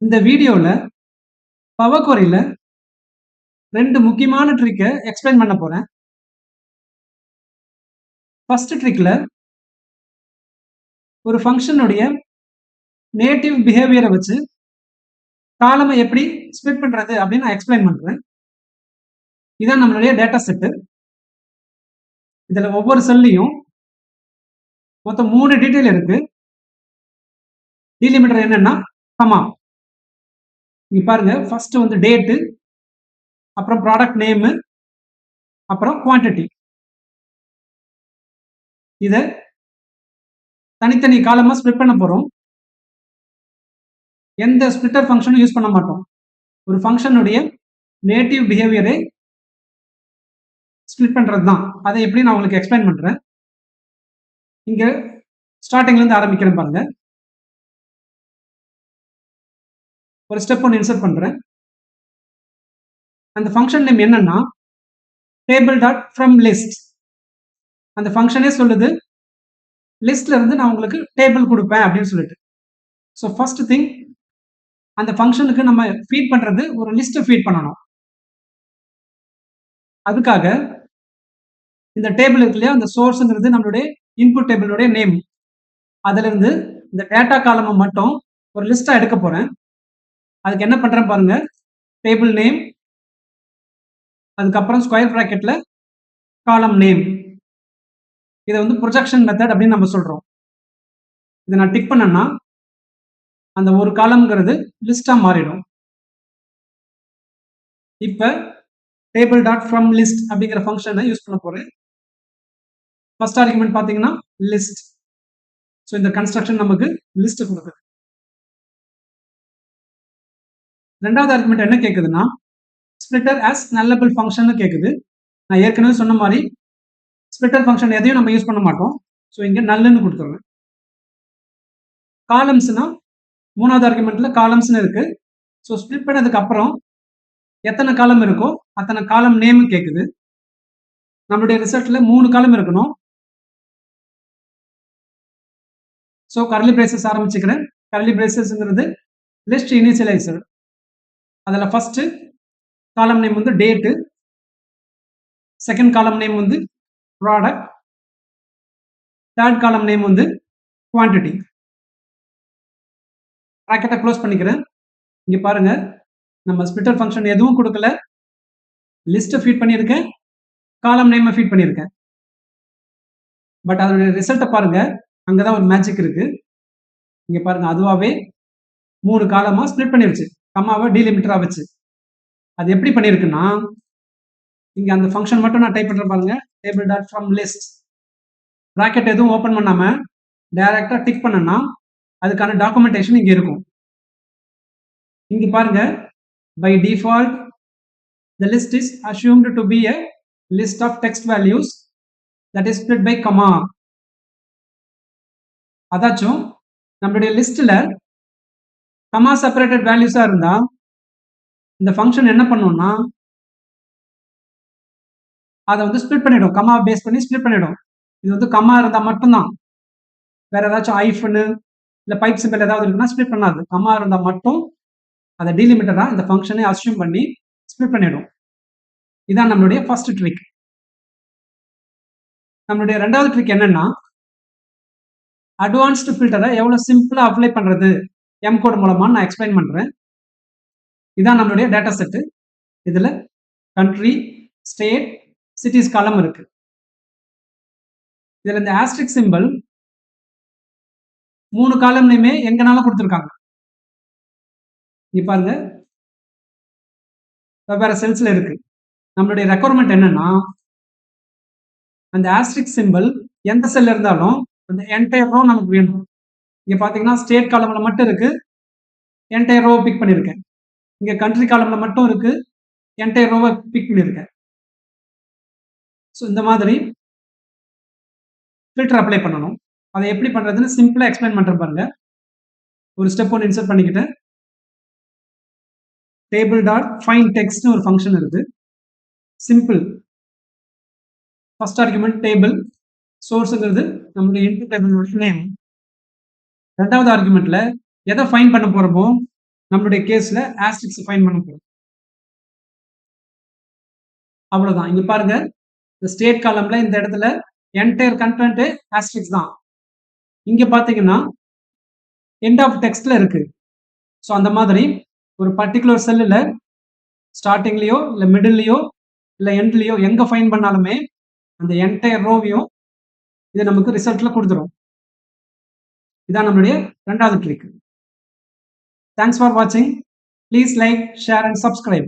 இந்த வீடியோல பவர் குவரில 2 முக்கியமான ட்ரிக்க எக்ஸ்பிளைன் பண்ண போறேன். ஃபர்ஸ்ட் ட்ரிக்ல ஒரு ஃபங்ஷனுடைய நேட்டிவ் பிஹேவியரை வச்சு காலம எப்படி ஸ்ப்ளிட் பண்றது அப்படின்னு நான் எக்ஸ்பிளைன் பண்றேன். இதான் நம்மளுடைய டேட்டா செட்டு. இதுல ஒவ்வொரு செல்லையும் மொத்தம் 3 டீடைல் இருக்கு. டீலிமிட்டர் என்னன்னா கமா. இங்க பாருங்க, ஃபர்ஸ்ட் வந்து டேட்டு, அப்புறம் ப்ராடக்ட் நேமு, அப்புறம் குவான்டிட்டி. இத தனித்தனி காலமா ஸ்ப்ளிட் பண்ண போறோம். எந்த ஸ்ப்ளிட்டர் ஃபங்க்ஷனும் யூஸ் பண்ண மாட்டோம். ஒரு ஃபங்க்ஷனுடைய நேட்டிவ் பிஹேவியரை ஸ்ப்ளிட் பண்றது தான். அதை எப்படி நான் உங்களுக்கு எக்ஸ்பிளைன் பண்றேன். இங்க ஸ்டார்டிங்ல இருந்து ஆரம்பிக்கிறேன் பாருங்க. ஒரு ஸ்டெப் ஒன்று இன்சர்ட் பண்றேன். அந்த ஃபங்க்ஷன் நேம் என்னன்னா டேபிள் டாட் ஃப்ரம் லிஸ்ட். அந்த ஃபங்க்ஷனே சொல்லுது லிஸ்ட்ல இருந்து நான் உங்களுக்கு டேபிள் கொடுப்பேன் அப்படின்னு சொல்லிட்டு. ஸோ ஃபர்ஸ்ட் திங், அந்த ஃபங்க்ஷனுக்கு நம்ம ஃபீட் பண்றது ஒரு லிஸ்ட்டை ஃபீட் பண்ணணும். அதுக்காக இந்த டேபிள் இருக்கு இல்லையா, அந்த சோர்ஸ்ங்கிறது நம்மளுடைய இன்புட் டேபிளுடைய நேம். அதுல இருந்து இந்த டேட்டா காலமை மட்டும் ஒரு லிஸ்டா எடுக்க போறேன். அதுக்கு என்ன பண்றேன் பாருங்க, டேபிள் நேம், அதுக்கப்புறம் ஸ்கொயர் பிராக்கெட்ல காலம் நேம். இதை வந்து ப்ரொஜெக்ஷன் மெத்தட் அப்படின்னு நம்ம சொல்றோம். இதை நான் டிக் பண்ணேன்னா அந்த ஒரு காலம்ங்கிறது லிஸ்டா மாறிடும். இப்ப டேபிள் டாட் ஃப்ரம் லிஸ்ட் அப்படிங்கிற ஃபங்க்ஷனை யூஸ் பண்ண போறேன். ஃபர்ஸ்ட் ஆர்குமெண்ட் பாத்தீங்கன்னா லிஸ்ட். ஸோ இந்த கன்ஸ்ட்ரக்ஷன் நமக்கு லிஸ்ட் கொடுக்குது. ரெண்டாவது ஆர்குமெண்ட் என்ன கேட்குதுன்னா ஸ்பிளிட்டர் ஆஸ் நல்லபிள் ஃபங்க்ஷன் கேட்குது. நான் ஏற்கனவே சொன்ன மாதிரி ஸ்பிளிட்டர் ஃபங்க்ஷன் எதையும் நம்ம யூஸ் பண்ண மாட்டோம். ஸோ இங்க நல்லுன்னு கொடுத்துருவேன். காலம்ஸ்னா மூணாவது ஆர்குமெண்ட்ல காலம்ஸ்னு இருக்கு. ஸோ ஸ்பிளிட் பண்ணதுக்கு அப்புறம் எத்தனை காலம் இருக்கோ அத்தனை காலம் நேம் கேட்குது. நம்மளுடைய ரிசல்ட்ல 3 காலம் இருக்கணும். ஸோ கர்லி பிரேசஸ் ஆரம்பிச்சுக்கிறேன். கர்லி பிரேசஸ்ங்கிறது லிஸ்ட் இனிஷியலைசர். அதில் ஃபர்ஸ்ட் காலம் நேம் வந்து டேட்டு, செகண்ட் காலம் நேம் வந்து ப்ராடக்ட், தேர்ட் காலம் நேம் வந்து குவான்டிட்டி. ப்ராக்கெட்டை க்ளோஸ் பண்ணிக்கிறேன். இங்க பாருங்க, நம்ம ஸ்பிளிட்டர் ஃபங்க்ஷன் எதுவும் கொடுக்கல, லிஸ்ட்டை ஃபீட் பண்ணியிருக்கேன், காலம் நேமை ஃபீட் பண்ணியிருக்கேன். பட் அதோட ரிசல்ட்டை பாருங்க, அங்கதான் ஒரு மேஜிக் இருக்கு. இங்க பாருங்க, அதுவாவே 3 காலமா ஸ்ப்ளிட் பண்ணிருச்சு, கம்மாவை டீலிமிட்டரா வச்சு. அது எப்படி பண்ணிருக்குன்னா, இங்க அந்த ஃபங்க்ஷன் மட்டும் நான் டைப் பண்றேன் பாருங்க, table dot from list. Bracket எதுவும் ஓபன் பண்ணாம டைரக்டா டிக் பண்ணனா அதுக்கான டாக்குமெண்டேஷன் இங்க இருக்கும். இங்க பாருங்க, by default the list is assumed to be a list of text values that is split by comma. அதாச்சும் நம்மளுடைய லிஸ்ட்ல கமா செப்பரேட்டட் வேல்யூஸா இருந்தா இந்த ஃபங்க்ஷன் என்ன பண்ணும்னா அதை வந்து ஸ்ப்ளிட் பண்ணிடும், கமா பேஸ் பண்ணி ஸ்ப்ளிட் பண்ணிடும். இது வந்து கமா இருந்தா மட்டும்தான். வேற ஏதாச்சும் ஐஃபனு இல்ல பைப் சிம்பிள் ஏதாவது இருக்குன்னா ஸ்ப்ளிட் பண்ணாது. கமா இருந்தா மட்டும் அதை டீலிமிட்டரா இந்த ஃபங்க்ஷனை அஸ்யூம் பண்ணி ஸ்ப்ளிட் பண்ணிடும். இதான் நம்மளுடைய ஃபர்ஸ்ட் ட்ரிக். நம்மளுடைய ரெண்டாவது ட்ரிக் என்னன்னா அட்வான்ஸ்டு ஃபில்டரை எவ்வளவு சிம்பிளா அப்ளை பண்றது எம் கோட் மூலமா நான் எக்ஸ்பிளைன் பண்றேன். இதான் நம்மளுடைய டேட்டா செட்டு. இதுல கண்ட்ரி, ஸ்டேட், சிட்டிஸ் காலம் இருக்கு. இதுல இந்த ஆஸ்ட்ரிக் சிம்பிள் 3 காலம் நேமே எங்கனாலும் கொடுத்துருக்காங்க. இங்க பாருங்க, வெவ்வேறு செல்ஸ்ல இருக்கு. நம்மளுடைய ரெக்குவயர்மெண்ட் என்னன்னா அந்த ஆஸ்ட்ரிக் சிம்பிள் எந்த செல்ல இருந்தாலும் அந்த என்டையர் ரோ நமக்கு வேணும். இங்க பாத்தீங்கன்னா ஸ்டேட் காலம்ல மட்டும் இருக்கு, என்டையர் ரோ பிக் பண்ணிருக்கேன். இங்க கண்ட்ரி காலம்ல மட்டும் இருக்கு, என்டையர் ரோவை பிக் பண்ணிருக்கேன். ஸோ இந்த மாதிரி ஃபில்டர் அப்ளை பண்ணணும். அதை எப்படி பண்றதுன்னு சிம்பிளா எக்ஸ்பிளைன் பண்றேன் பாருங்க. ஒரு ஸ்டெப் ஒன்று இன்சர்ட் பண்ணிக்கிட்டேன். டேபிள் டாட் ஃபைண்ட் டெக்ஸ்ட்னு ஒரு ஃபங்க்ஷன் இருக்கு. சிம்பிள். ஃபர்ஸ்ட் ஆர்குமெண்ட் டேபிள், சோர்ஸ்ங்கிறது நம்மளுடைய இன்புட் டேபிளோட நேம். ரெண்டாவது ஆர்குமெண்ட்ல எதை ஃபைண்ட் பண்ண போறோமோ நம்மளுடைய கேஸ்ல ஆஸ்ட்ரிக்ஸ் ஃபைண்ட் பண்ண போறோம். அவ்வளவுதான். இங்க பாருங்க, இந்த ஸ்டேட் காலம்ல இந்த இடத்துல என்டையர் கண்டென்ட் ஆஸ்ட்ரிக்ஸ் தான். இங்க பாத்தீங்கன்னா எண்ட் ஆஃப் டெக்ஸ்ட்ல இருக்கு. ஸோ அந்த மாதிரி ஒரு பர்டிகுலர் செல்லுல ஸ்டார்டிங்லயோ இல்ல மிடில்லயோ இல்ல எண்ட்லயோ எங்க ஃபைண்ட் பண்ணாலுமே அந்த என்டையர் ரோவையும் இது நமக்கு ரிசல்ட்ல கொடுத்துரும். இதான் நம்மளுடைய ரெண்டாவது ட்ரிக். தேங்க்ஸ் ஃபார் வாட்சிங். Please like, share and subscribe.